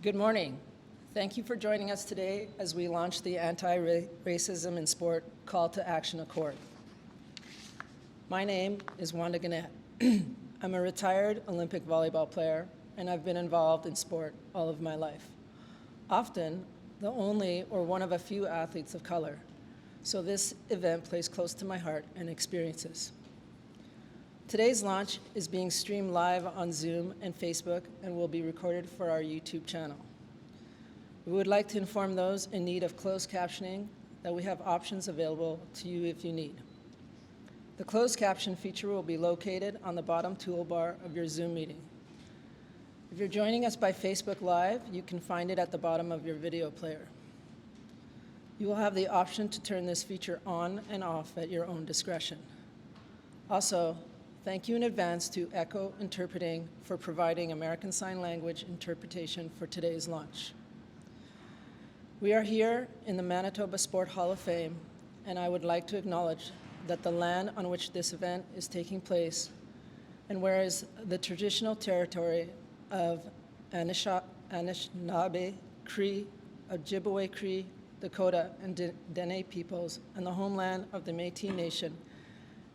Good morning. Thank you for joining us today as we launch the Anti-Racism in Sport Call to Action Accord. My name is Wanda Gannett. I'm a retired Olympic volleyball player, and I've been involved in sport all of my life. Often, the only or one of a few athletes of color. So this event plays close to my heart and experiences. Today's launch is being streamed live on Zoom and Facebook and will be recorded for our YouTube channel. We would like to inform those in need of closed captioning that we have options available to you if you need. The closed caption feature will be located on the bottom toolbar of your Zoom meeting. If you're joining us by Facebook Live, you can find it at the bottom of your video player. You will have the option to turn this feature on and off at your own discretion. Also, thank you in advance to Echo Interpreting for providing American Sign Language interpretation for today's launch. We are here in the Manitoba Sport Hall of Fame, and I would like to acknowledge that the land on which this event is taking place, and whereas the traditional territory of Anishinaabe, Cree, Ojibwe Cree, Dakota, and Dene peoples, and the homeland of the Métis Nation,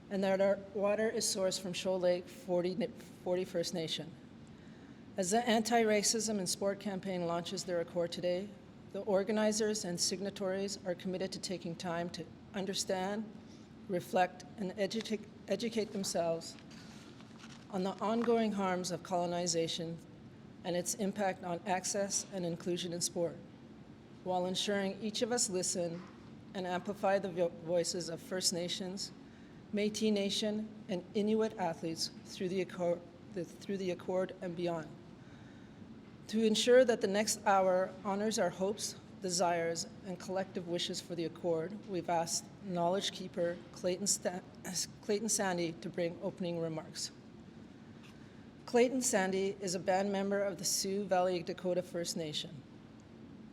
and that our water is sourced from Shoal Lake 40 First Nation. As the Anti-Racism in Sport campaign launches their accord today, the organizers and signatories are committed to taking time to understand, reflect, and educate themselves on the ongoing harms of colonization and its impact on access and inclusion in sport, while ensuring each of us listen and amplify the voices of First Nations, Métis Nation, and Inuit athletes through the accord and beyond. To ensure that the next hour honors our hopes, desires, and collective wishes for the accord, we've asked knowledge keeper Clayton Sandy to bring opening remarks. Clayton Sandy is a band member of the Sioux Valley Dakota First Nation.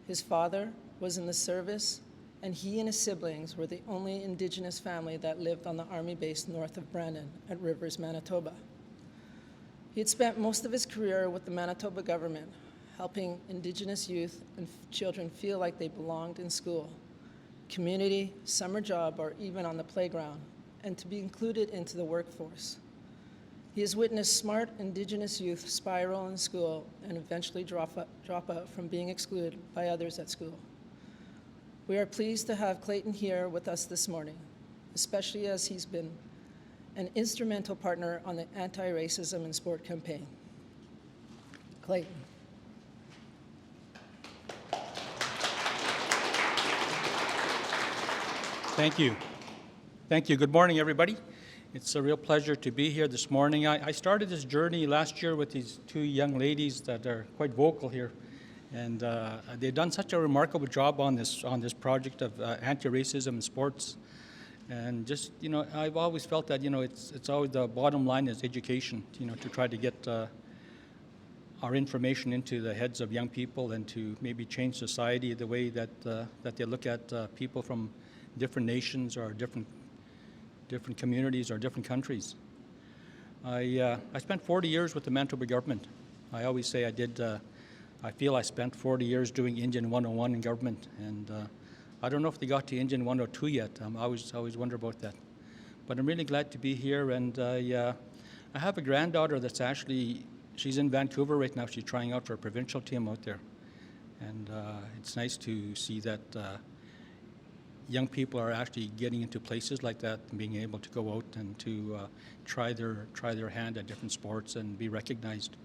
His father was in the service, and he and his siblings were the only Indigenous family that lived on the Army base north of Brandon at Rivers, Manitoba. He had spent most of his career with the Manitoba government, helping Indigenous youth and children feel like they belonged in school, community, summer job, or even on the playground, and to be included into the workforce. He has witnessed smart Indigenous youth spiral in school and eventually drop out from being excluded by others at school. We are pleased to have Clayton here with us this morning, especially as he's been an instrumental partner on the Anti-Racism in Sport campaign. Clayton. Thank you. Thank you. Good morning, everybody. It's a real pleasure to be here this morning. I started this journey last year with these two young ladies that are quite vocal here. And they've done such a remarkable job on this project of anti-racism in sports. And just, I've always felt that, it's always the bottom line is education, to try to get our information into the heads of young people and to maybe change society the way that they look at people from different nations or different communities or different countries. I spent 40 years with the Manitoba government. I always say I feel I spent 40 years doing Indian 101 in government, and I don't know if they got to Indian 102 yet. I always wonder about that. But I'm really glad to be here, and I have a granddaughter that's she's in Vancouver right now. She's trying out for a provincial team out there. And it's nice to see that young people are actually getting into places like that and being able to go out and to try their hand at different sports and be recognized.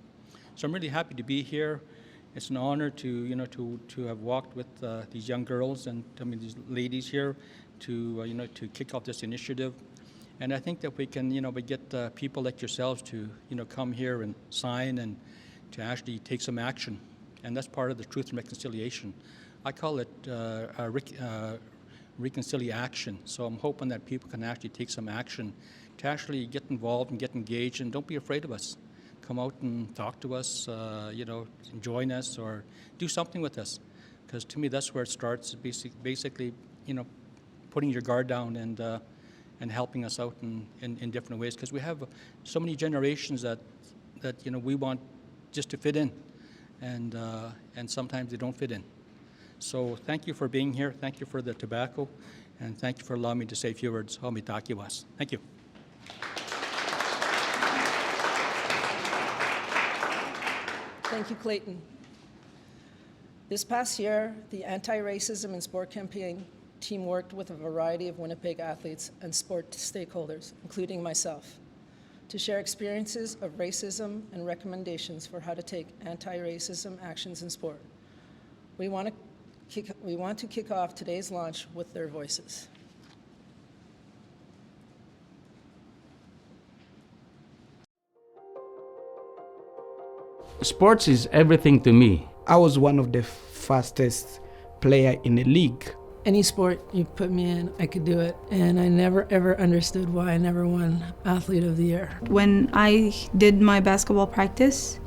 So I'm really happy to be here. It's an honor to have walked with these young girls and these ladies here to kick off this initiative. And I think that we can we get people like yourselves to come here and sign and to actually take some action. And that's part of the Truth and Reconciliation. I call it reconciliation. So I'm hoping that people can actually take some action to actually get involved and get engaged, and don't be afraid of us. Come out and talk to us, join us, or do something with us. Because to me, that's where it starts. Basically, putting your guard down and helping us out in different ways. Because we have so many generations that we want just to fit in. and sometimes they don't fit in. So thank you for being here. Thank you for the tobacco, and thank you for allowing me to say a few words. Homitakiwas. Thank you. Thank you, Clayton. This past year, the Anti-Racism in Sport campaign team worked with a variety of Winnipeg athletes and sport stakeholders, including myself, to share experiences of racism and recommendations for how to take anti-racism actions in sport. We want to kick off today's launch with their voices. Sports is everything to me. I was one of the fastest player in the league. Any sport you put me in, I could do it. And I never, ever understood why I never won Athlete of the Year. When I did my basketball practice,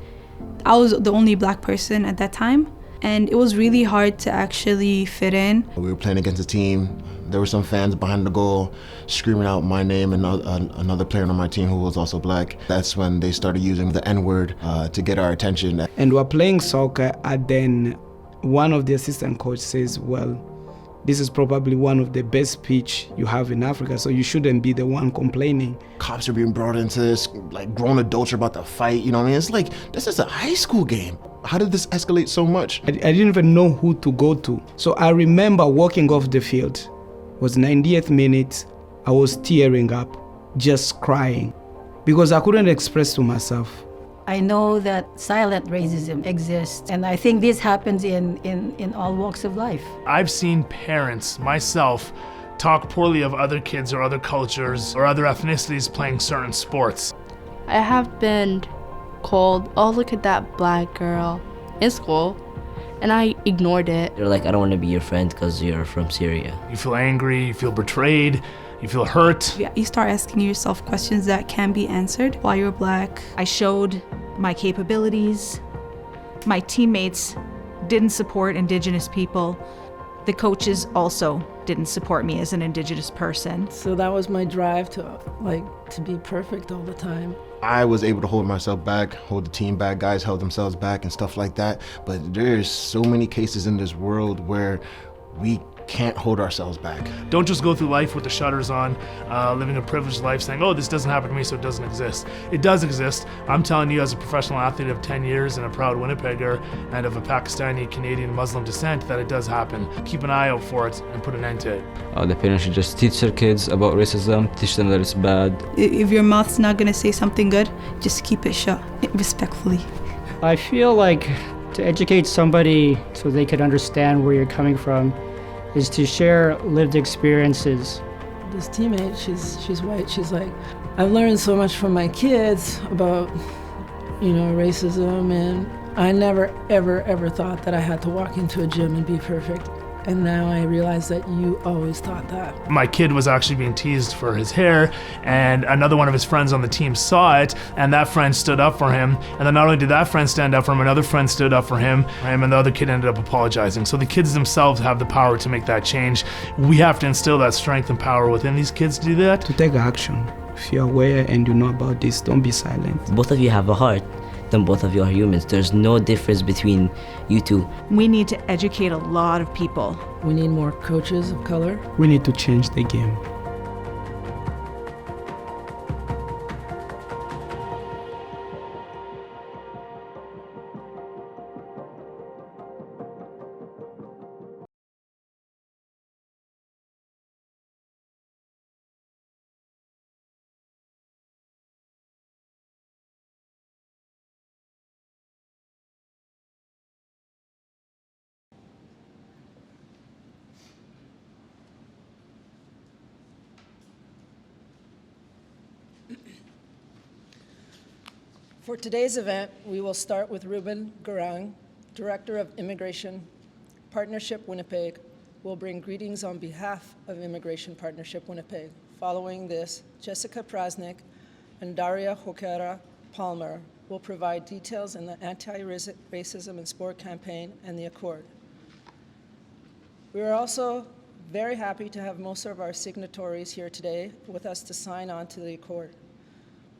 I was the only black person at that time. And it was really hard to actually fit in. We were playing against a team. There were some fans behind the goal screaming out my name and another player on my team who was also black. That's when they started using the N-word to get our attention. And we're playing soccer, and then one of the assistant coach says, well, this is probably one of the best pitch you have in Africa, so you shouldn't be the one complaining. Cops are being brought into this, like grown adults are about to fight, you know what I mean? It's like, this is a high school game. How did this escalate so much? I didn't even know who to go to. So I remember walking off the field. It was 90th minute. I was tearing up, just crying, because I couldn't express to myself. I know that silent racism exists, and I think this happens in all walks of life. I've seen parents, myself, talk poorly of other kids or other cultures or other ethnicities playing certain sports. I have been called, oh, look at that black girl in school, and I ignored it. They're like, I don't want to be your friend because you're from Syria. You feel angry, you feel betrayed, you feel hurt. You start asking yourself questions that can be answered while you're black. I showed my capabilities. My teammates didn't support Indigenous people. The coaches also didn't support me as an Indigenous person. So that was my drive to be perfect all the time. I was able to hold myself back, hold the team back, guys held themselves back and stuff like that. But there's so many cases in this world where we can't hold ourselves back. Don't just go through life with the shutters on, living a privileged life saying, oh, this doesn't happen to me, so it doesn't exist. It does exist. I'm telling you, as a professional athlete of 10 years and a proud Winnipegger and of a Pakistani, Canadian, Muslim descent, that it does happen. Keep an eye out for it and put an end to it. The parents should just teach their kids about racism, teach them that it's bad. If your mouth's not gonna say something good, just keep it shut, respectfully. I feel like to educate somebody so they could understand where you're coming from is to share lived experiences. This teammate, she's white, she's like, I've learned so much from my kids about, racism, and I never, ever thought that I had to walk into a gym and be perfect. And now I realize that you always thought that. My kid was actually being teased for his hair, and another one of his friends on the team saw it, and that friend stood up for him. And then not only did that friend stand up for him, another friend stood up for him, and the other kid ended up apologizing. So the kids themselves have the power to make that change. We have to instill that strength and power within these kids to do that. To take action. If you're aware and you know about this, don't be silent. Both of you have a heart. Then both of you are humans. There's no difference between you two. We need to educate a lot of people. We need more coaches of color. We need to change the game. For today's event, we will start with Ruben Garang, Director of Immigration Partnership Winnipeg, will bring greetings on behalf of Immigration Partnership Winnipeg. Following this, Jessica Prasnik and Daria Hokera Palmer will provide details in the anti-racism in sport campaign and the Accord. We are also very happy to have most of our signatories here today with us to sign on to the Accord.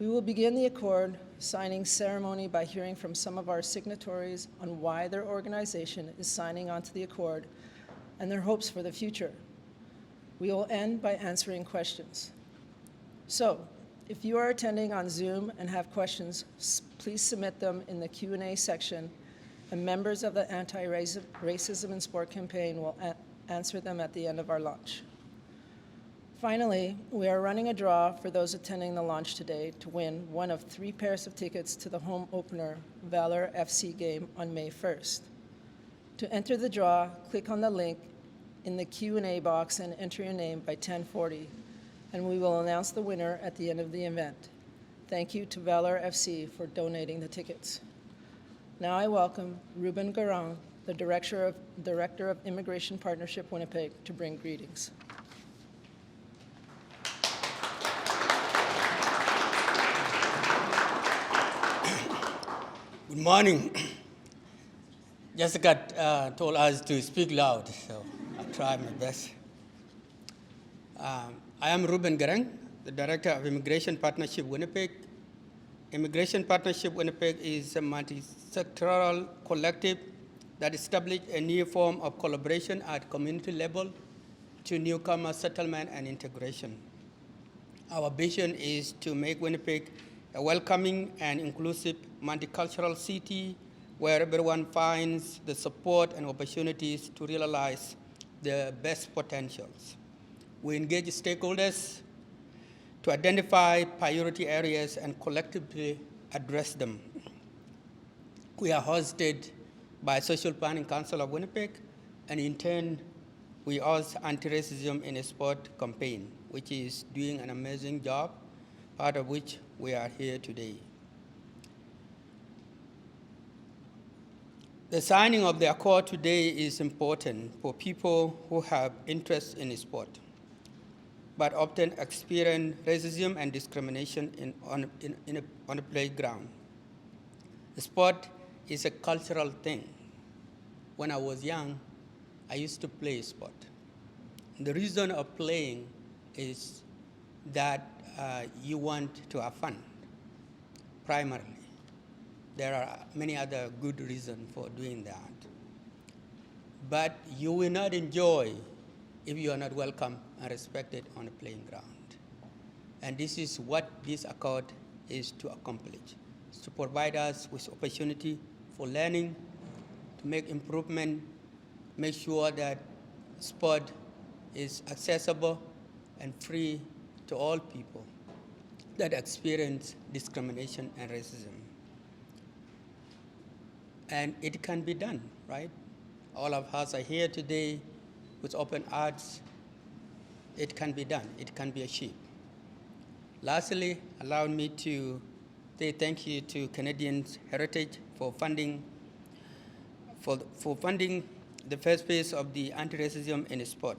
We will begin the accord signing ceremony by hearing from some of our signatories on why their organization is signing onto the accord and their hopes for the future. We will end by answering questions. So, if you are attending on Zoom and have questions, please submit them in the Q&A section, and members of the Anti-Racism in Sport campaign will answer them at the end of our launch. Finally, we are running a draw for those attending the launch today to win one of 3 pairs of tickets to the home opener Valor FC game on May 1st. To enter the draw, click on the link in the Q&A box and enter your name by 10:40, and we will announce the winner at the end of the event. Thank you to Valor FC for donating the tickets. Now I welcome Ruben Garang, the Director of Immigration Partnership Winnipeg, to bring greetings. Good morning. Jessica told us to speak loud, so I'll try my best. I am Ruben Garang, the Director of Immigration Partnership Winnipeg. Immigration Partnership Winnipeg is a multi-sectoral collective that established a new form of collaboration at community level to newcomer settlement and integration. Our vision is to make Winnipeg a welcoming and inclusive multicultural city where everyone finds the support and opportunities to realize their best potentials. We engage stakeholders to identify priority areas and collectively address them. We are hosted by Social Planning Council of Winnipeg, and in turn, we host Anti-Racism in Sport campaign, which is doing an amazing job, part of which we are here today. The signing of the accord today is important for people who have interest in sport, but often experience racism and discrimination on a playground. Sport is a cultural thing. When I was young, I used to play sport. The reason of playing is that you want to have fun, primarily. There are many other good reasons for doing that. But you will not enjoy if you are not welcome and respected on a playing ground. And this is what this accord is to accomplish. It's to provide us with opportunity for learning, to make improvement, make sure that sport is accessible and free to all people that experience discrimination and racism. And it can be done, right? All of us are here today with open hearts. It can be done. It can be achieved. Lastly, allow me to say thank you to Canadian Heritage for funding the first phase of the anti-racism in sport.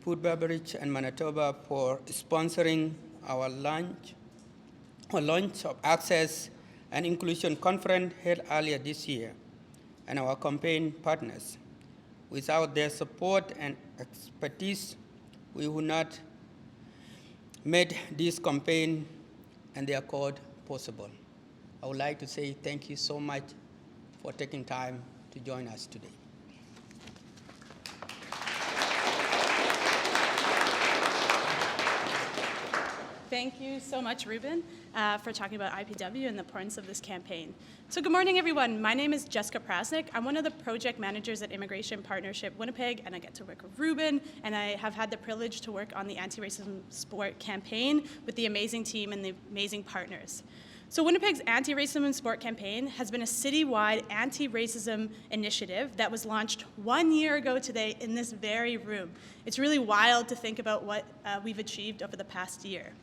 Food, Beverage, and Manitoba for sponsoring our launch of Access and Inclusion Conference held earlier this year, and our campaign partners. Without their support and expertise, we would not made this campaign and the accord possible. I would like to say thank you so much for taking time to join us today. Thank you so much, Ruben, for talking about IPW and the importance of this campaign. So good morning, everyone. My name is Jessica Prasnik. I'm one of the project managers at Immigration Partnership Winnipeg, and I get to work with Ruben, and I have had the privilege to work on the anti-racism sport campaign with the amazing team and the amazing partners. So Winnipeg's anti-racism in sport campaign has been a citywide anti-racism initiative that was launched 1 year ago today in this very room. It's really wild to think about what we've achieved over the past year.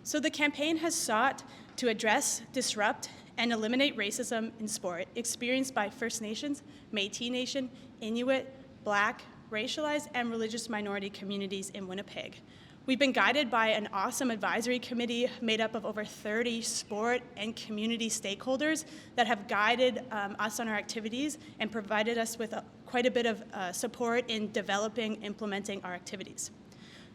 So the campaign has sought to address, disrupt, and eliminate racism in sport experienced by First Nations, Métis Nation, Inuit, Black, racialized, and religious minority communities in Winnipeg. We've been guided by an awesome advisory committee made up of over 30 sport and community stakeholders that have guided us on our activities and provided us with quite a bit of support in developing, implementing our activities.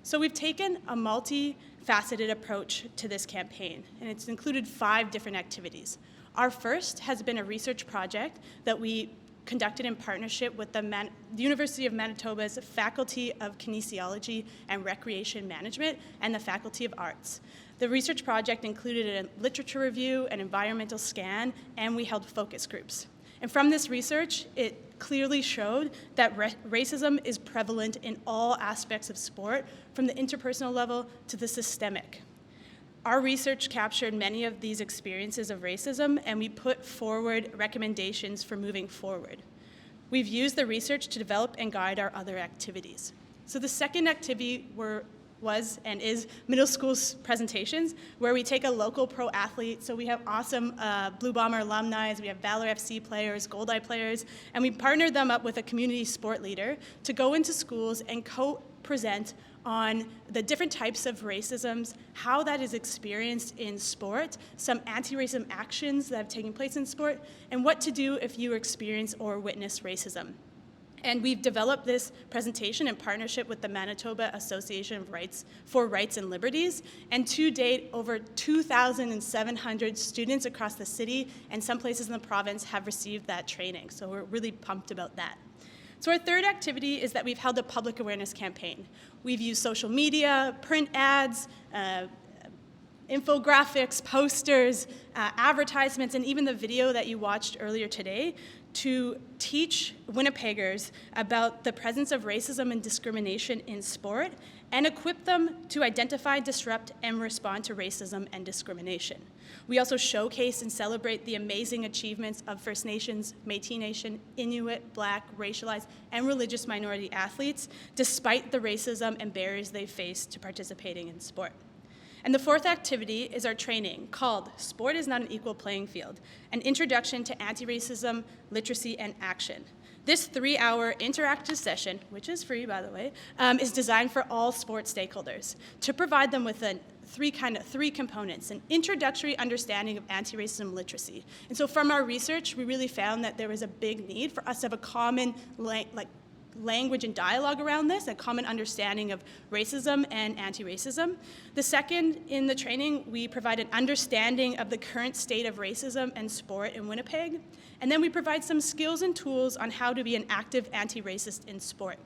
So we've taken a multifaceted multifaceted approach to this campaign, and it's included 5 different activities. Our first has been a research project that we conducted in partnership with the University of Manitoba's Faculty of Kinesiology and Recreation Management and the Faculty of Arts. The research project included a literature review, an environmental scan, and we held focus groups. And from this research, it clearly showed that racism is prevalent in all aspects of sport, from the interpersonal level to the systemic. Our research captured many of these experiences of racism, and we put forward recommendations for moving forward. We've used the research to develop and guide our other activities. So the second activity was and is middle school presentations, where we take a local pro athlete. So we have awesome Blue Bomber alumni, we have Valor FC players, Goldeye players, and we partnered them up with a community sport leader to go into schools and co-present on the different types of racisms, how that is experienced in sport, some anti-racism actions that have taken place in sport, and what to do if you experience or witness racism. And we've developed this presentation in partnership with the Manitoba Association for Rights and Liberties. And to date, over 2,700 students across the city and some places in the province have received that training. So we're really pumped about that. So our third activity is that we've held a public awareness campaign. We've used social media, print ads, infographics, posters, advertisements, and even the video that you watched earlier today to teach Winnipeggers about the presence of racism and discrimination in sport and equip them to identify, disrupt, and respond to racism and discrimination. We also showcase and celebrate the amazing achievements of First Nations, Métis Nation, Inuit, Black, racialized, and religious minority athletes, despite the racism and barriers they face to participating in sport. And the fourth activity is our training called Sport is Not an Equal Playing Field, an introduction to anti-racism, literacy, and action. This 3-hour interactive session, which is free, by the way, is designed for all sports stakeholders to provide them with three components: an introductory understanding of anti-racism literacy. And so from our research, we really found that there was a big need for us to have a common language and dialogue around this, a common understanding of racism and anti-racism. The second, in the training, we provide an understanding of the current state of racism and sport in Winnipeg. And then we provide some skills and tools on how to be an active anti-racist in sport.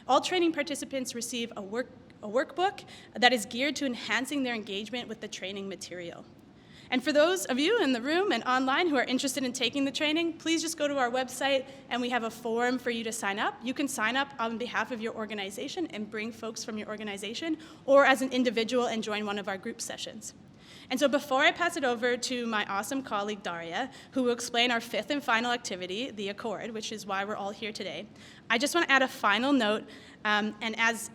All training participants receive a workbook that is geared to enhancing their engagement with the training material. And for those of you in the room and online who are interested in taking the training, please just go to our website and we have a form for you to sign up. You can sign up on behalf of your organization and bring folks from your organization, or as an individual and join one of our group sessions. And so before I pass it over to my awesome colleague Daria, who will explain our fifth and final activity, the Accord, which is why we're all here today, I just want to add a final note, and as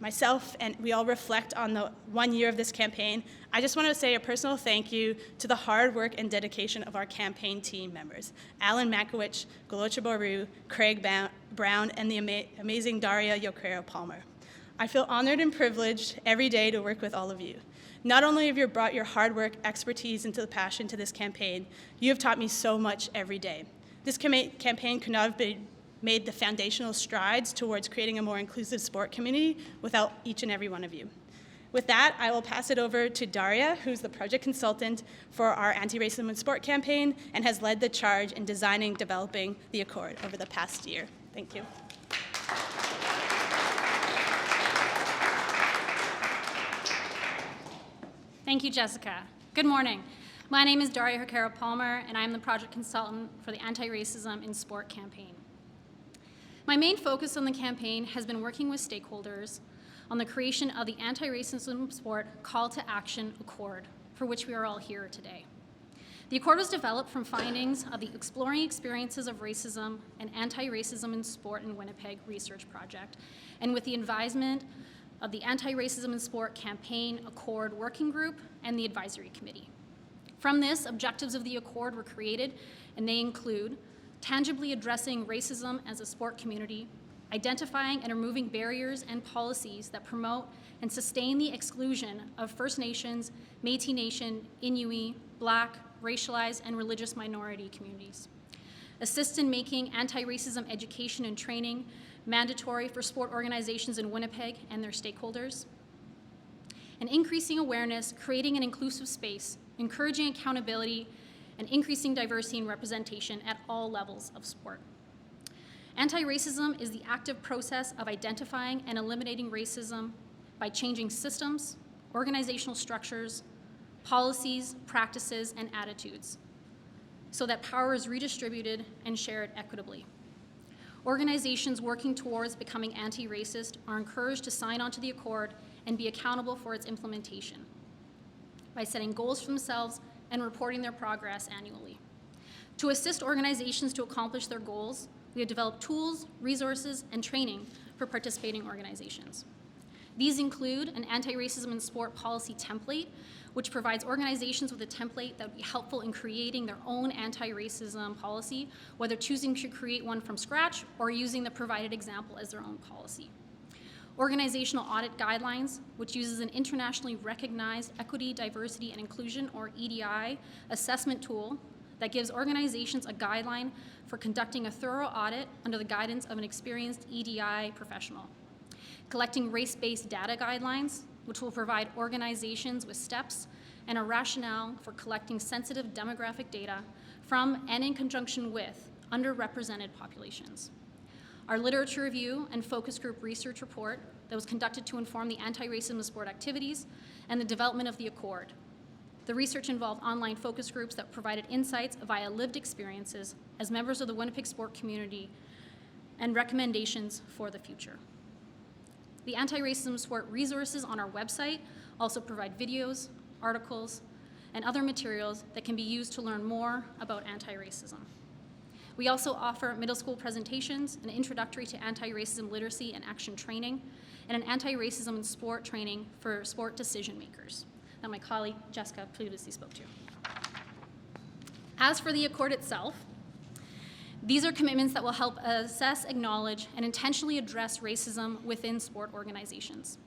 myself and we all reflect on the 1 year of this campaign, I just want to say a personal thank you to the hard work and dedication of our campaign team members, Alan Makowicz, Golocha Boru, Craig Brown, and the amazing Daria Yoquero-Palmer. I feel honored and privileged every day to work with all of you. Not only have you brought your hard work, expertise, and passion to this campaign, you have taught me so much every day. This campaign could not have been made the foundational strides towards creating a more inclusive sport community without each and every one of you. With that, I will pass it over to Daria, who's the project consultant for our anti-racism in sport campaign and has led the charge in designing, developing the Accord over the past year. Thank you. Thank you, Jessica. Good morning. My name is Daria Yoquero-Palmer, and I'm the project consultant for the Anti-Racism in Sport campaign. My main focus on the campaign has been working with stakeholders on the creation of the Anti-Racism Sport Call to Action Accord, for which we are all here today. The Accord was developed from findings of the Exploring Experiences of Racism and Anti-Racism in Sport in Winnipeg research project, and with the advisement of the Anti-Racism in Sport Campaign Accord Working Group and the Advisory Committee. From this, objectives of the Accord were created, and they include tangibly addressing racism as a sport community, identifying and removing barriers and policies that promote and sustain the exclusion of First Nations, Métis Nation, Inuit, Black, racialized, and religious minority communities. Assist in making anti-racism education and training mandatory for sport organizations in Winnipeg and their stakeholders. and increasing awareness, creating an inclusive space, encouraging accountability, and increasing diversity and representation at all levels of sport. Anti-racism is the active process of identifying and eliminating racism by changing systems, organizational structures, policies, practices, and attitudes, so that power is redistributed and shared equitably. Organizations working towards becoming anti-racist are encouraged to sign on to the Accord and be accountable for its implementation by setting goals for themselves and reporting their progress annually. To assist organizations to accomplish their goals, we have developed tools, resources, and training for participating organizations. These include an anti-racism in sport policy template, which provides organizations with a template that would be helpful in creating their own anti-racism policy, whether choosing to create one from scratch or using the provided example as their own policy. Organizational audit guidelines, which uses an internationally recognized equity, diversity, and inclusion, or EDI, assessment tool that gives organizations a guideline for conducting a thorough audit under the guidance of an experienced EDI professional. Collecting race-based data guidelines, which will provide organizations with steps and a rationale for collecting sensitive demographic data from and in conjunction with underrepresented populations. Our literature review and focus group research report that was conducted to inform the anti-racism sport activities and the development of the Accord. The research involved online focus groups that provided insights via lived experiences as members of the Winnipeg sport community and recommendations for the future. The anti-racism sport resources on our website also provide videos, articles, and other materials that can be used to learn more about anti-racism. We also offer middle school presentations, an introductory to anti-racism literacy and action training, and an anti-racism in sport training for sport decision makers that my colleague Jessica previously spoke to. As for the Accord itself, these are commitments that will help assess, acknowledge, and intentionally address racism within sport organizations.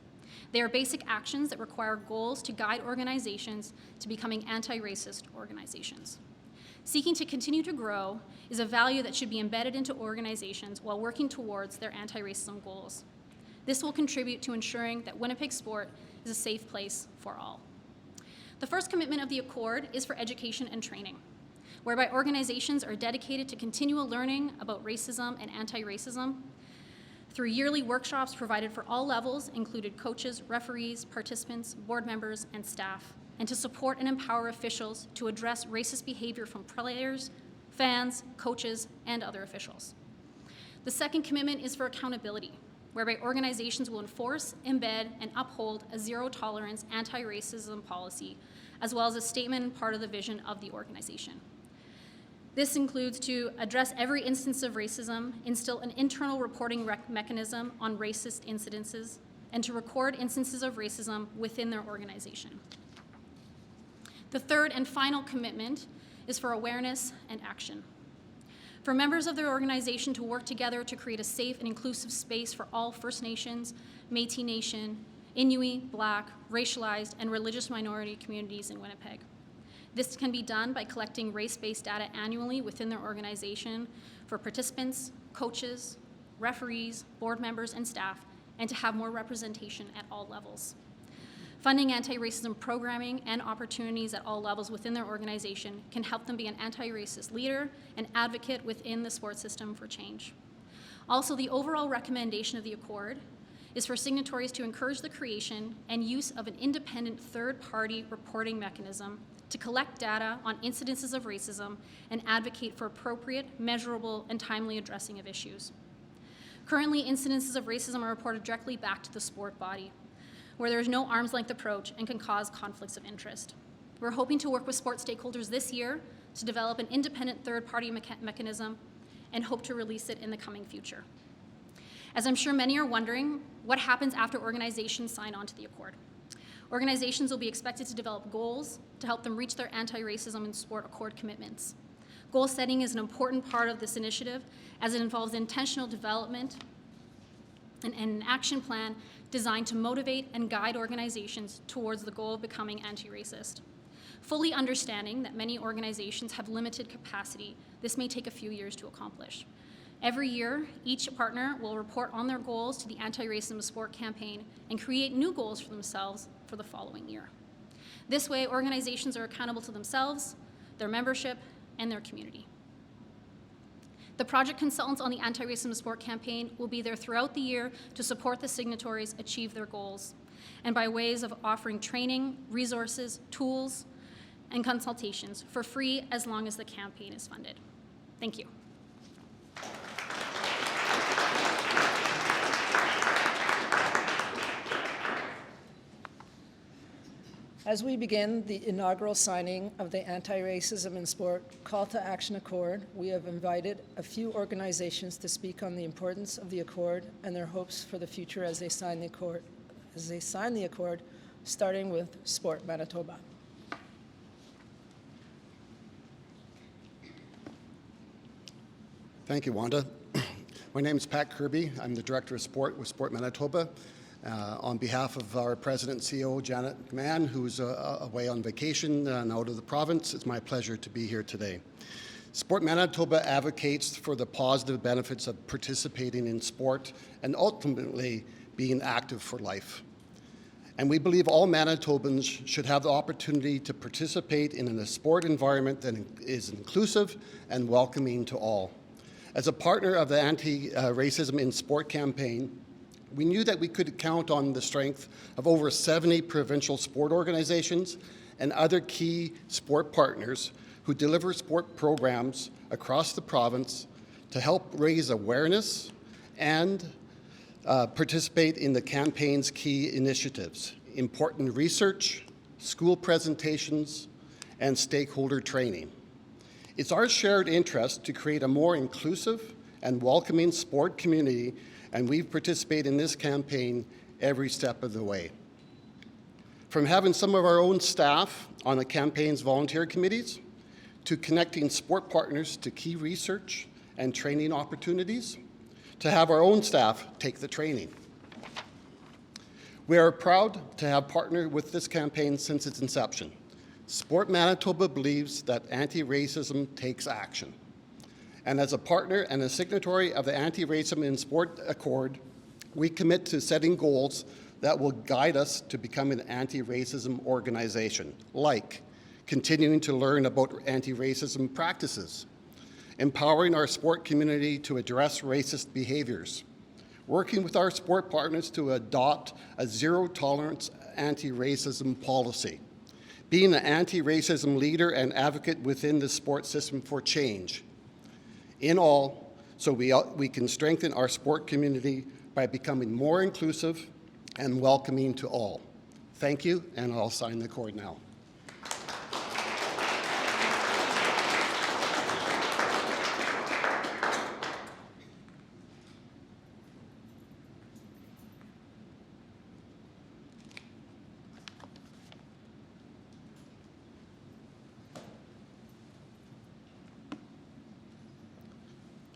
They are basic actions that require goals to guide organizations to becoming anti-racist organizations. Seeking to continue to grow is a value that should be embedded into organizations while working towards their anti-racism goals. This will contribute to ensuring that Winnipeg sport is a safe place for all. The first commitment of the Accord is for education and training, whereby organizations are dedicated to continual learning about racism and anti-racism through yearly workshops provided for all levels, included coaches, referees, participants, board members, and staff, and to support and empower officials to address racist behavior from players, fans, coaches, and other officials. The second commitment is for accountability, whereby organizations will enforce, embed, and uphold a zero-tolerance anti-racism policy, as well as a statement and part of the vision of the organization. This includes to address every instance of racism, instill an internal reporting mechanism on racist incidences, and to record instances of racism within their organization. The third and final commitment is for awareness and action. For members of their organization to work together to create a safe and inclusive space for all First Nations, Métis Nation, Inuit, Black, racialized, and religious minority communities in Winnipeg. This can be done by collecting race-based data annually within their organization for participants, coaches, referees, board members, and staff, and to have more representation at all levels. Funding anti-racism programming and opportunities at all levels within their organization can help them be an anti-racist leader and advocate within the sports system for change. Also, the overall recommendation of the Accord is for signatories to encourage the creation and use of an independent third-party reporting mechanism to collect data on incidences of racism and advocate for appropriate, measurable, and timely addressing of issues. Currently, incidences of racism are reported directly back to the sport body, where there is no arm's length approach and can cause conflicts of interest. We're hoping to work with sports stakeholders this year to develop an independent third-party mechanism and hope to release it in the coming future. As I'm sure many are wondering, what happens after organizations sign on to the Accord? Organizations will be expected to develop goals to help them reach their anti-racism and sport Accord commitments. Goal setting is an important part of this initiative as it involves intentional development and an action plan designed to motivate and guide organizations towards the goal of becoming anti-racist. Fully understanding that many organizations have limited capacity, this may take a few years to accomplish. Every year, each partner will report on their goals to the Anti-Racism Sport campaign and create new goals for themselves for the following year. This way, organizations are accountable to themselves, their membership, and their community. The project consultants on the Anti-Racism Sport campaign will be there throughout the year to support the signatories achieve their goals, and by ways of offering training, resources, tools, and consultations for free as long as the campaign is funded. Thank you. As we begin the inaugural signing of the Anti-Racism in Sport Call to Action Accord, we have invited a few organizations to speak on the importance of the accord and their hopes for the future as they sign the accord, starting with Sport Manitoba. Thank you, Wanda. My name is Pat Kirby. I'm the Director of Sport with Sport Manitoba. On behalf of our President and CEO, Janet McMahon, who's away on vacation and out of the province, it's my pleasure to be here today. Sport Manitoba advocates for the positive benefits of participating in sport and ultimately being active for life. And we believe all Manitobans should have the opportunity to participate in a sport environment that is inclusive and welcoming to all. As a partner of the Anti-Racism in Sport campaign, we knew that we could count on the strength of over 70 provincial sport organizations and other key sport partners who deliver sport programs across the province to help raise awareness and participate in the campaign's key initiatives, important research, school presentations, and stakeholder training. It's our shared interest to create a more inclusive and welcoming sport community, and we participate in this campaign every step of the way. From having some of our own staff on the campaign's volunteer committees, to connecting sport partners to key research and training opportunities, to have our own staff take the training. We are proud to have partnered with this campaign since its inception. Sport Manitoba believes that anti-racism takes action. And as a partner and a signatory of the Anti-Racism in Sport Accord, we commit to setting goals that will guide us to become an anti-racism organization, like continuing to learn about anti-racism practices, empowering our sport community to address racist behaviors, working with our sport partners to adopt a zero-tolerance anti-racism policy, being an anti-racism leader and advocate within the sport system for change. In all, so we can strengthen our sport community by becoming more inclusive and welcoming to all. Thank you, and I'll sign the accord now.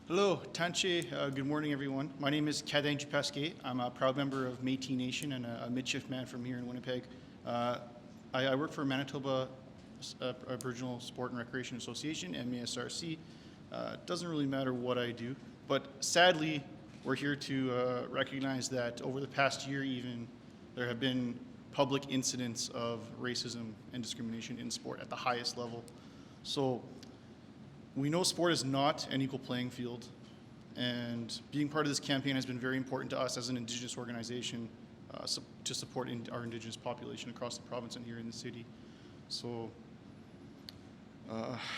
Hello, Tanche. Good morning, everyone. My name is Kadeng Jupeske. I'm a proud member of Métis Nation and a midshipman from here in Winnipeg. I work for Manitoba Aboriginal Sport and Recreation Association, MASRC. It doesn't really matter what I do, but sadly, we're here to recognize that over the past year even, there have been public incidents of racism and discrimination in sport at the highest level. So we know sport is not an equal playing field, and being part of this campaign has been very important to us as an Indigenous organization to support our Indigenous population across the province and here in the city. So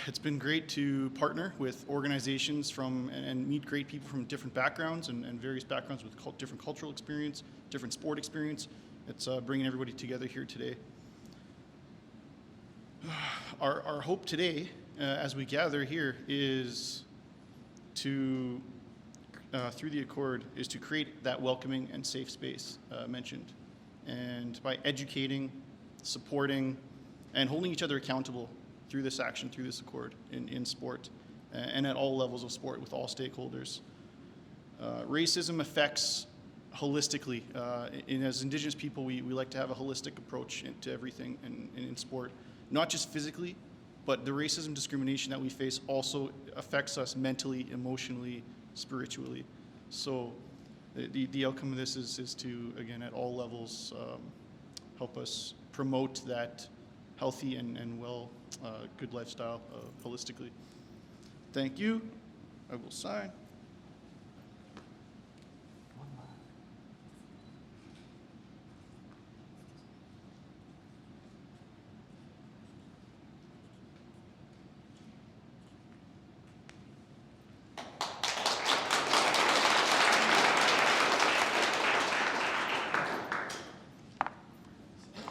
it's been great to partner with organizations and meet great people from different backgrounds and various backgrounds with different cultural experience, different sport experience. It's bringing everybody together here today. Our hope today, as we gather here, is to, through the Accord, is to create that welcoming and safe space mentioned. And by educating, supporting, and holding each other accountable through this action, through this Accord in sport, and at all levels of sport with all stakeholders. Racism affects holistically. As Indigenous people, we like to have a holistic approach to everything in sport, not just physically, but the racism discrimination that we face also affects us mentally, emotionally, spiritually. So the outcome of this is to, again, at all levels, help us promote that healthy and well, good lifestyle holistically. Thank you. I will sign.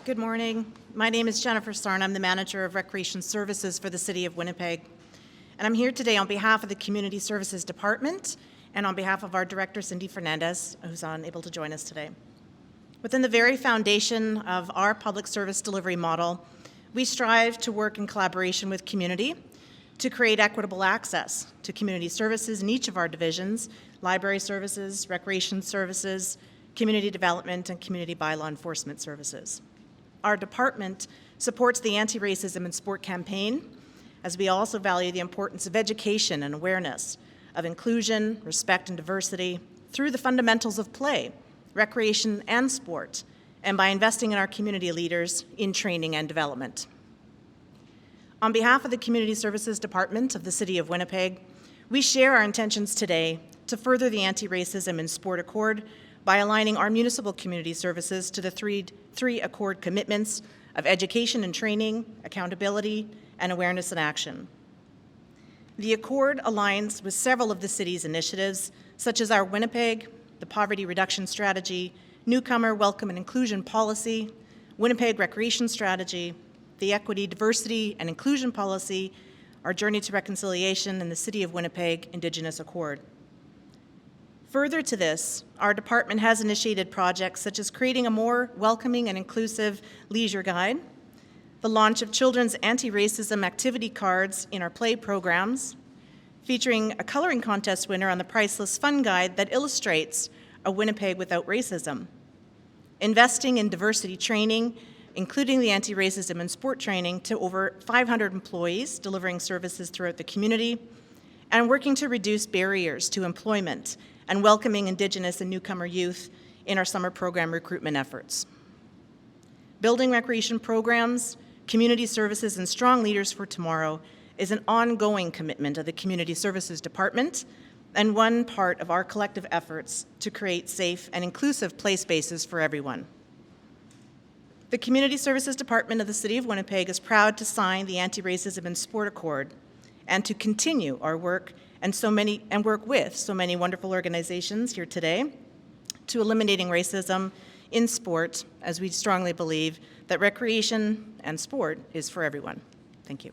Good morning. My name is Jennifer Sarn. I'm the Manager of Recreation Services for the City of Winnipeg. And I'm here today on behalf of the Community Services Department and on behalf of our Director, Cindy Fernandez, who's unable to join us today. Within the very foundation of our public service delivery model, we strive to work in collaboration with community to create equitable access to community services in each of our divisions: library services, recreation services, community development, and community bylaw enforcement services. Our department supports the Anti-Racism in Sport campaign, as we also value the importance of education and awareness of inclusion, respect, and diversity through the fundamentals of play, recreation, and sport, and by investing in our community leaders in training and development. On behalf of the Community Services Department of the City of Winnipeg, we share our intentions today to further the Anti-Racism in Sport Accord by aligning our municipal community services to the three Accord commitments of education and training, accountability, and awareness and action. The Accord aligns with several of the city's initiatives, such as our Winnipeg, the Poverty Reduction Strategy, Newcomer Welcome and Inclusion Policy, Winnipeg Recreation Strategy, the Equity, Diversity, and Inclusion Policy, our Journey to Reconciliation, and the City of Winnipeg Indigenous Accord. Further to this, our department has initiated projects such as creating a more welcoming and inclusive leisure guide, the launch of children's anti-racism activity cards in our play programs, featuring a coloring contest winner on the priceless fun guide that illustrates a Winnipeg without racism, investing in diversity training, including the anti-racism in sport training to over 500 employees delivering services throughout the community, and working to reduce barriers to employment and welcoming Indigenous and newcomer youth in our summer program recruitment efforts. Building recreation programs, community services, and strong leaders for tomorrow is an ongoing commitment of the Community Services Department and one part of our collective efforts to create safe and inclusive play spaces for everyone. The Community Services Department of the City of Winnipeg is proud to sign the Anti-Racism in Sport Accord and to continue our work and work with so many wonderful organizations here today to eliminating racism in sport, as we strongly believe that recreation and sport is for everyone. Thank you.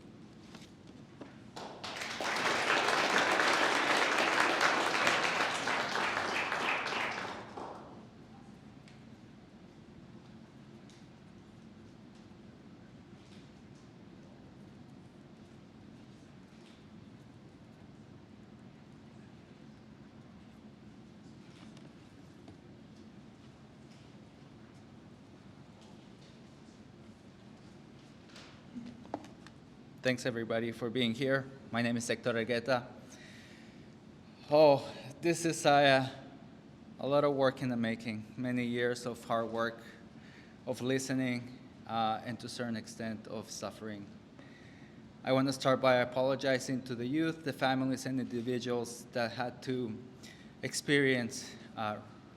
Thanks everybody for being here. My name is Hector Regueta. Oh, this is a lot of work in the making, many years of hard work, of listening, and to a certain extent of suffering. I want to start by apologizing to the youth, the families, and individuals that had to experience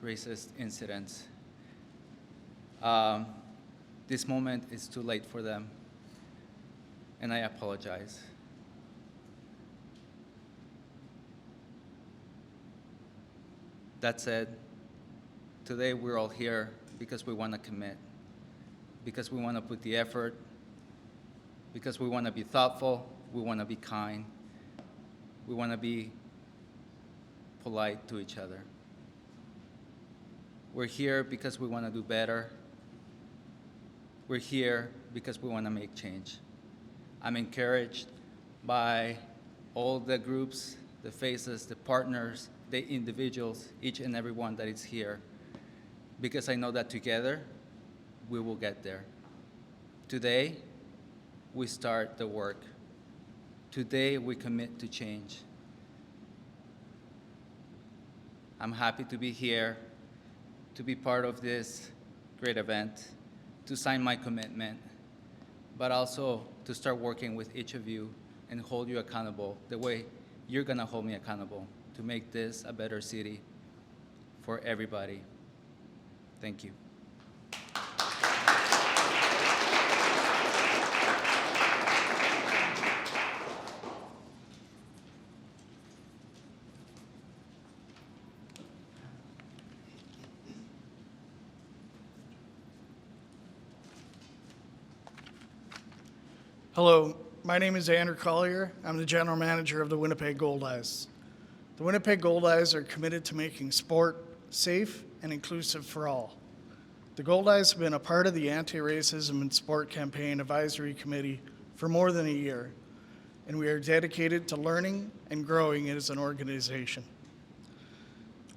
racist incidents. This moment is too late for them, and I apologize. That said, today we're all here because we want to commit, because we want to put the effort, because we want to be thoughtful, we want to be kind, we want to be polite to each other. We're here because we want to do better. We're here because we want to make change. I'm encouraged by all the groups, the faces, the partners, the individuals, each and every one that is here, because I know that together we will get there. Today, we start the work. Today, we commit to change. I'm happy to be here, to be part of this great event, to sign my commitment, but also to start working with each of you and hold you accountable the way you're gonna hold me accountable to make this a better city for everybody. Thank you. Hello, my name is Andrew Collier. I'm the general manager of the Winnipeg Goldeyes. The Winnipeg Goldeyes are committed to making sport safe and inclusive for all. The Goldeyes have been a part of the Anti-Racism in Sport Campaign Advisory Committee for more than a year, and we are dedicated to learning and growing as an organization.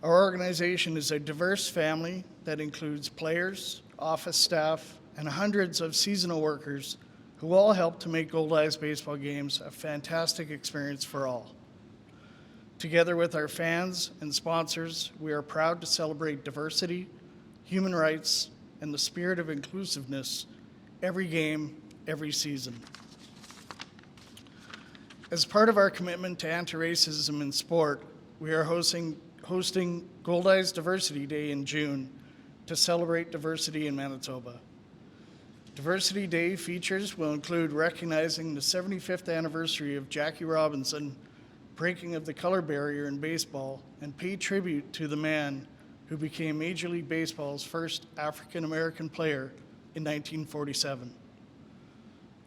Our organization is a diverse family that includes players, office staff, and hundreds of seasonal workers who all help to make Goldeyes baseball games a fantastic experience for all. Together with our fans and sponsors, we are proud to celebrate diversity, human rights, and the spirit of inclusiveness every game, every season. As part of our commitment to anti-racism in sport, we are hosting Goldeyes Diversity Day in June to celebrate diversity in Manitoba. Diversity Day features will include recognizing the 75th anniversary of Jackie Robinson breaking of the color barrier in baseball and pay tribute to the man who became Major League Baseball's first African-American player in 1947.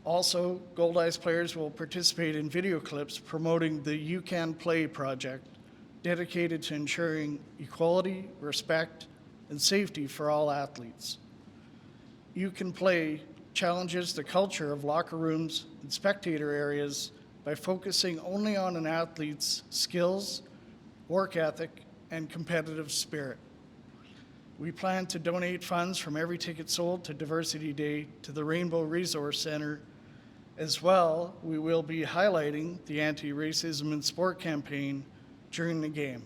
Also, Goldeyes players will participate in video clips promoting the You Can Play project, dedicated to ensuring equality, respect, and safety for all athletes. You Can Play challenges the culture of locker rooms and spectator areas by focusing only on an athlete's skills, work ethic, and competitive spirit. We plan to donate funds from every ticket sold to Diversity Day to the Rainbow Resource Center. As well, we will be highlighting the Anti-Racism in Sport campaign during the game.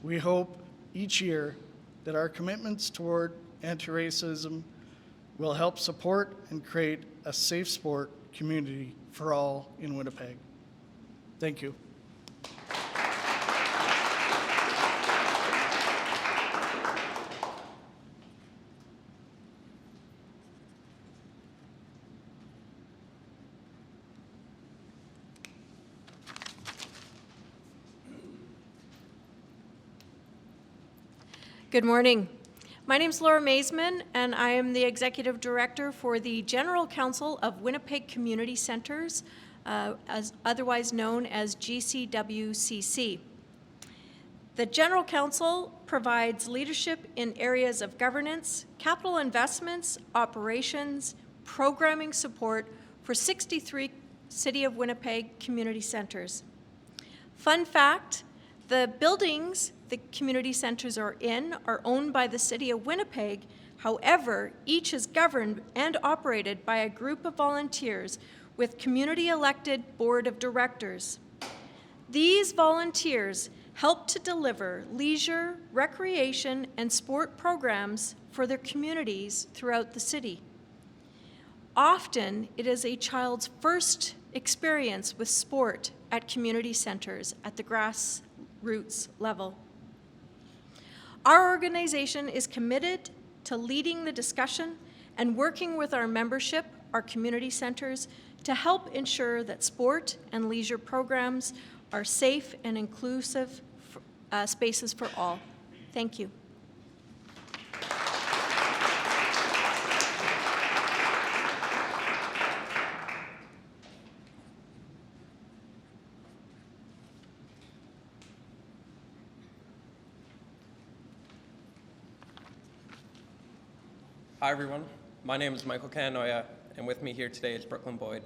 We hope each year that our commitments toward anti-racism will help support and create a safe sport community for all in Winnipeg. Thank you. Good morning. My name is Laura Maisman, and I am the Executive Director for the General Council of Winnipeg Community Centers, otherwise known as GCWCC. The General Council provides leadership in areas of governance, capital investments, operations, programming support for 63 City of Winnipeg community centers. Fun fact, the buildings the community centers are in are owned by the City of Winnipeg. However, each is governed and operated by a group of volunteers with community-elected board of directors. These volunteers help to deliver leisure, recreation, and sport programs for their communities throughout the city. Often, it is a child's first experience with sport at community centers at the grassroots level. Our organization is committed to leading the discussion and working with our membership, our community centers, to help ensure that sport and leisure programs are safe and inclusive spaces for all. Thank you. Hi everyone, my name is Michael Canoia, and with me here today is Brooklyn Boyd.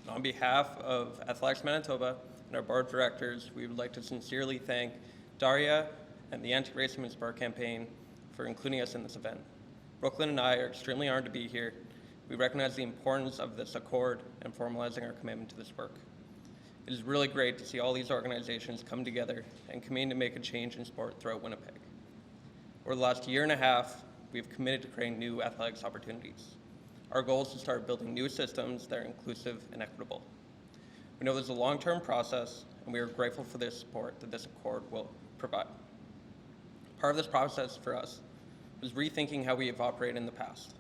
And on behalf of Athletics Manitoba and our board of directors, we would like to sincerely thank Daria and the Anti-Racism in Sport campaign for including us in this event. Brooklyn and I are extremely honored to be here. We recognize the importance of this accord and formalizing our commitment to this work. It is really great to see all these organizations come together and commit to make a change in sport throughout Winnipeg. Over the last year and a half, we have committed to creating new athletics opportunities. Our goal is to start building new systems that are inclusive and equitable. We know there's a long-term process, and we are grateful for the support that this accord will provide. Part of this process for us was rethinking how we have operated in the past.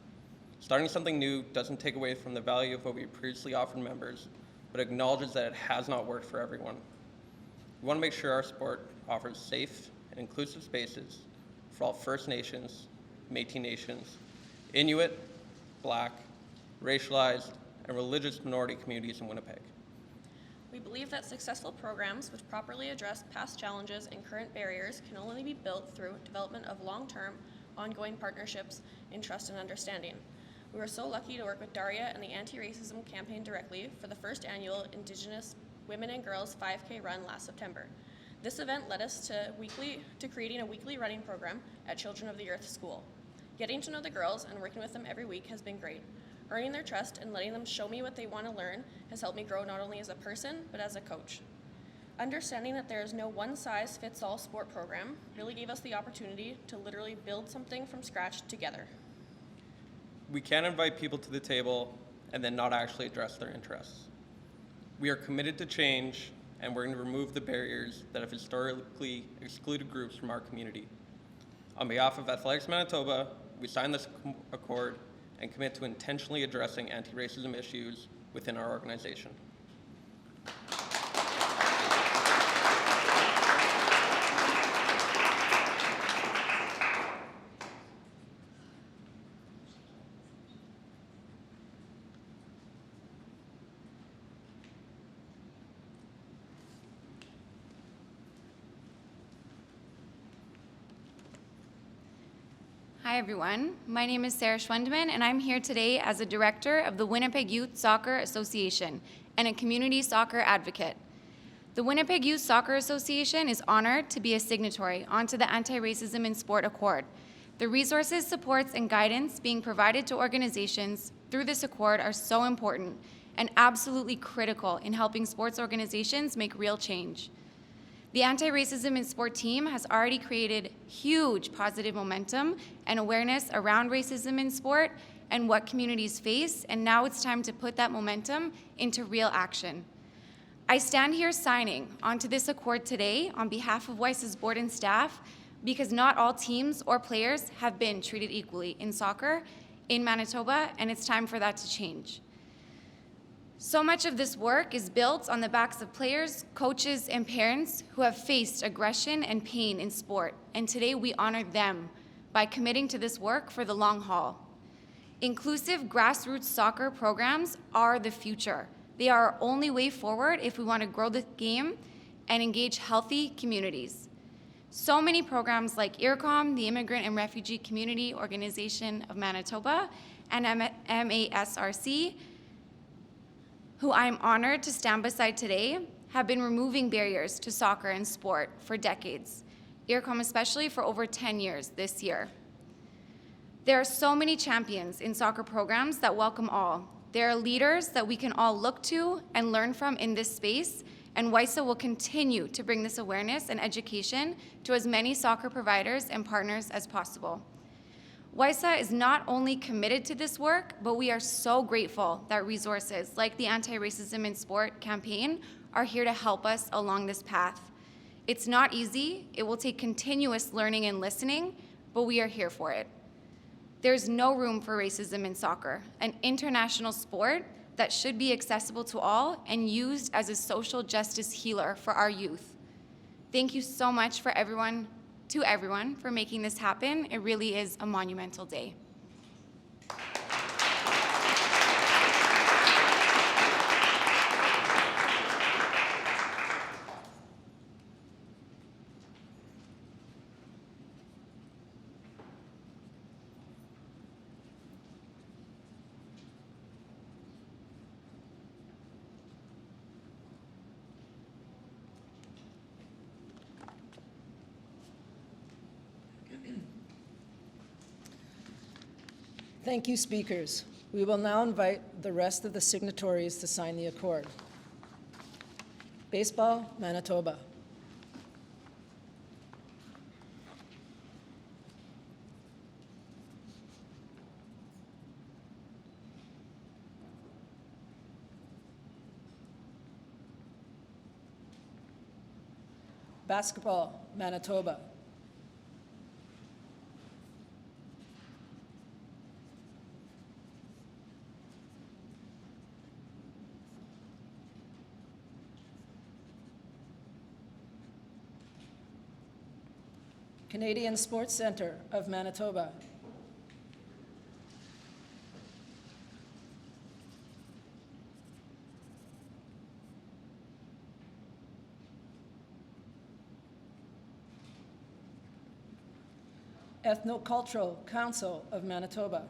Starting something new doesn't take away from the value of what we previously offered members, but acknowledges that it has not worked for everyone. We want to make sure our sport offers safe and inclusive spaces for all First Nations, Métis Nations, Inuit, Black, racialized, and religious minority communities in Winnipeg. We believe that successful programs which properly address past challenges and current barriers can only be built through development of long-term, ongoing partnerships in trust and understanding. We were so lucky to work with Daria and the Anti-Racism Campaign directly for the first annual Indigenous Women and Girls 5K run last September. This event led us to creating a weekly running program at Children of the Earth School. Getting to know the girls and working with them every week has been great. Earning their trust and letting them show me what they want to learn has helped me grow not only as a person, but as a coach. Understanding that there is no one-size-fits-all sport program really gave us the opportunity to literally build something from scratch together. We can't invite people to the table and then not actually address their interests. We are committed to change, and we're going to remove the barriers that have historically excluded groups from our community. On behalf of Athletics Manitoba, we sign this accord and commit to intentionally addressing anti-racism issues within our organization. Hi everyone, my name is Sarah Schwendeman and I'm here today as a director of the Winnipeg Youth Soccer Association and a community soccer advocate. The Winnipeg Youth Soccer Association is honored to be a signatory onto the Anti-Racism in Sport Accord. The resources, supports, and guidance being provided to organizations through this accord are so important and absolutely critical in helping sports organizations make real change. The Anti-Racism in Sport team has already created huge positive momentum and awareness around racism in sport and what communities face, and now it's time to put that momentum into real action. I stand here signing onto this accord today on behalf of WISE's board and staff because not all teams or players have been treated equally in soccer in Manitoba, and it's time for that to change. So much of this work is built on the backs of players, coaches, and parents who have faced aggression and pain in sport, and today we honor them by committing to this work for the long haul. Inclusive grassroots soccer programs are the future. They are our only way forward if we want to grow the game and engage healthy communities. So many programs like IRCOM, the Immigrant and Refugee Community Organization of Manitoba, and MASRC, who I'm honored to stand beside today, have been removing barriers to soccer and sport for decades. IRCOM especially for over 10 years this year. There are so many champions in soccer programs that welcome all. There are leaders that we can all look to and learn from in this space, and WISA will continue to bring this awareness and education to as many soccer providers and partners as possible. WISA is not only committed to this work, but we are so grateful that resources like the Anti-Racism in Sport campaign are here to help us along this path. It's not easy, it will take continuous learning and listening, but we are here for it. There's no room for racism in soccer, an international sport that should be accessible to all and used as a social justice healer for our youth. Thank you so much for everyone for making this happen. It really is a monumental day. Thank you, speakers. We will now invite the rest of the signatories to sign the accord. Baseball, Manitoba. Basketball, Manitoba. Canadian Sports Centre of Manitoba. Ethnocultural Council of Manitoba.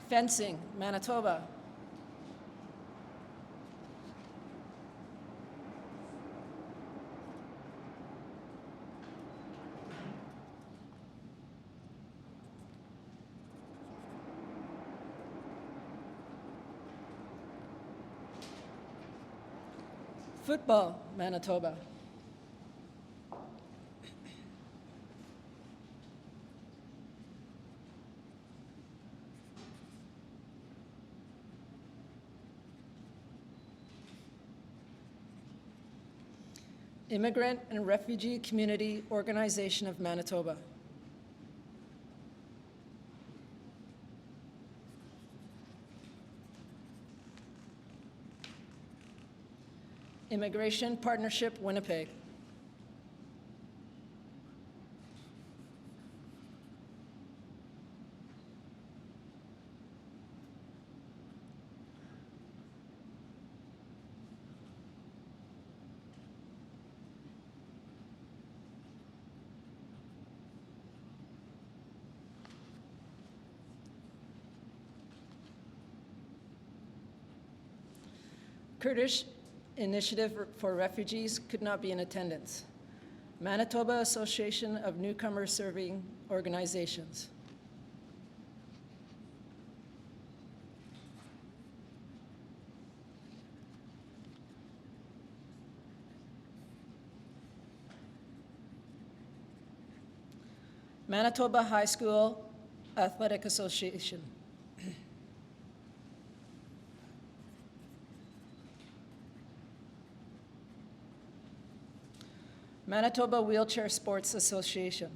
Fencing, Manitoba. Football, Manitoba. Immigrant and Refugee Community Organization of Manitoba. Immigration Partnership Winnipeg. Kurdish Initiative for Refugees could not be in attendance. Manitoba Association of Newcomer Serving Organizations. Manitoba High School Athletic Association. Manitoba Wheelchair Sports Association.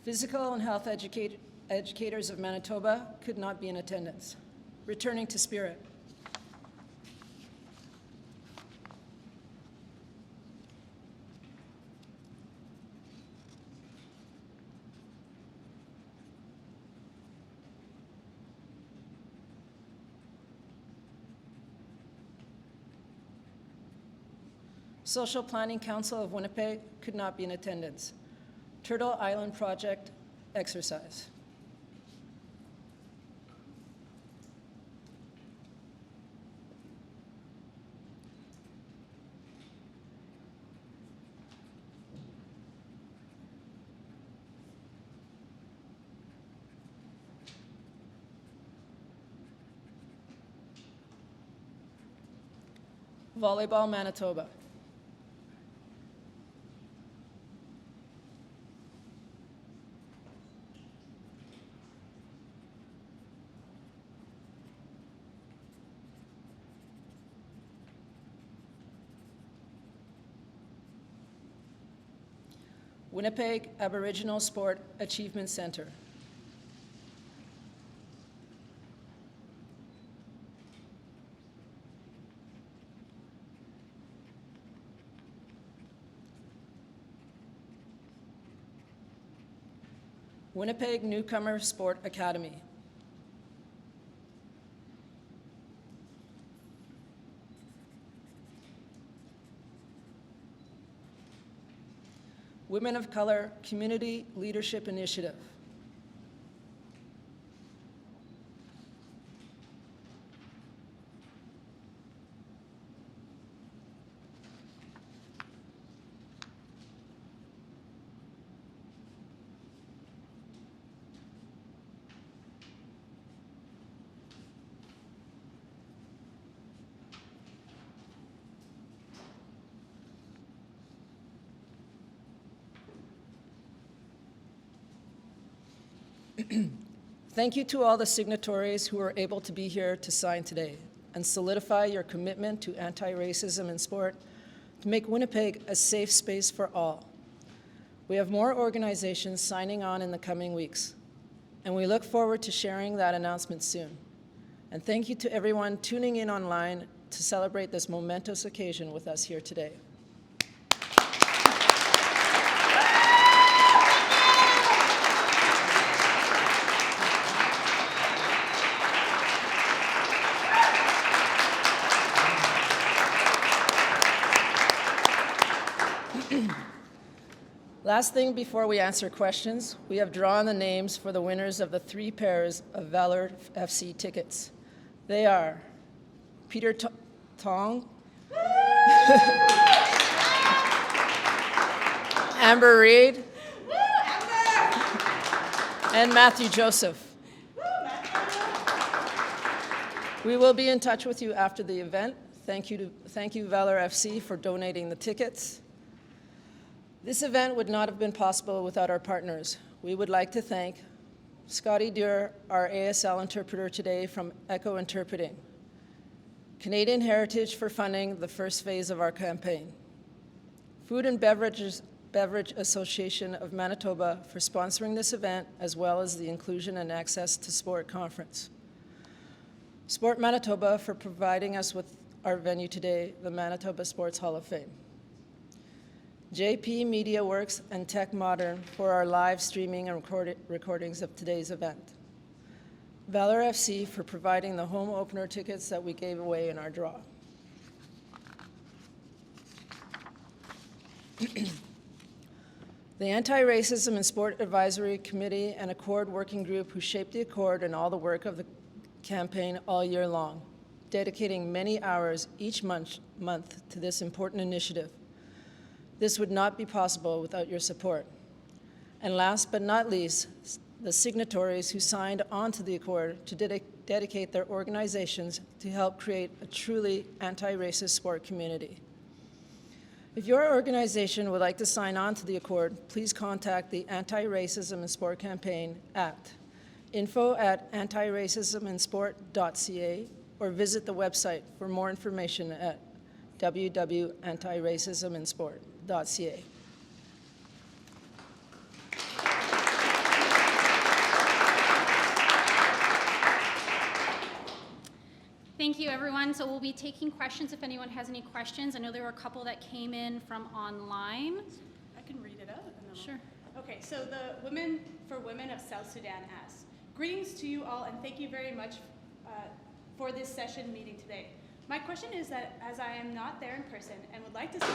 Physical and Health Educators of Manitoba could not be in attendance. Returning to Spirit. Social Planning Council of Winnipeg could not be in attendance. Turtle Island Project exercise. Volleyball Manitoba. Winnipeg Aboriginal Sport Achievement Center. Winnipeg Newcomer Sport Academy. Women of Color Community Leadership Initiative. Thank you to all the signatories who were able to be here to sign today and solidify your commitment to anti-racism in sport to make Winnipeg a safe space for all. We have more organizations signing on in the coming weeks, and we look forward to sharing that announcement soon. And thank you to everyone tuning in online to celebrate this momentous occasion with us here today. Last thing before we answer questions, we have drawn the names for the winners of the 3 pairs of Valor FC tickets. They are Peter Tong, Amber Reed, and Matthew Joseph. We will be in touch with you after the event. Thank you, Valor FC, for donating the tickets. This event would not have been possible without our partners. We would like to thank Scotty Dürr, our ASL interpreter today from Echo Interpreting, Canadian Heritage for funding the first phase of our campaign, Food and Beverage Association of Manitoba for sponsoring this event, as well as the Inclusion and Access to Sport Conference, Sport Manitoba for providing us with our venue today, the Manitoba Sports Hall of Fame, JP Media Works and Tech Modern for our live streaming and recordings of today's event, Valor FC for providing the home opener tickets that we gave away in our draw. The Anti-Racism in Sport Advisory Committee and Accord Working Group who shaped the Accord and all the work of the campaign all year long, dedicating many hours each month to this important initiative. This would not be possible without your support. And last but not least, the signatories who signed on to the Accord to dedicate their organizations to help create a truly anti-racist sport community. If your organization would like to sign on to the Accord, please contact the Anti-Racism in Sport campaign at info@antiracisminsport.ca or visit the website for more information at www.antiracisminsport.ca. Thank you, everyone. So we'll be taking questions if anyone has any questions. I know there were a couple that came in from online. I can read it out. And then Sure. Okay, so the Women for Women of South Sudan asks, greetings to you all and thank you very much for this session meeting today. My question is that as I am not there in person and would like to see